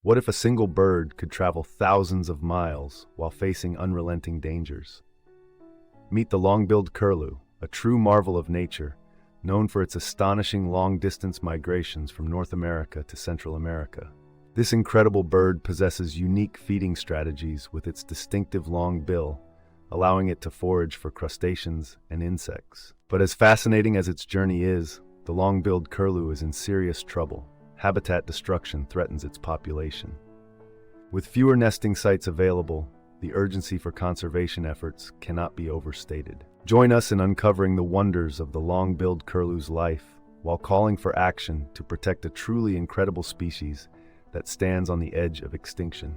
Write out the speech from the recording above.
What if a single bird could travel thousands of miles while facing unrelenting dangers? Meet the long-billed curlew, a true marvel of nature, known for its astonishing long-distance migrations from North America to Central America. This incredible bird possesses unique feeding strategies with its distinctive long bill, allowing it to forage for crustaceans and insects. But as fascinating as its journey is, the long-billed curlew is in serious trouble. Habitat destruction threatens its population. With fewer nesting sites available, the urgency for conservation efforts cannot be overstated. Join us in uncovering the wonders of the long-billed curlew's life while calling for action to protect a truly incredible species that stands on the edge of extinction.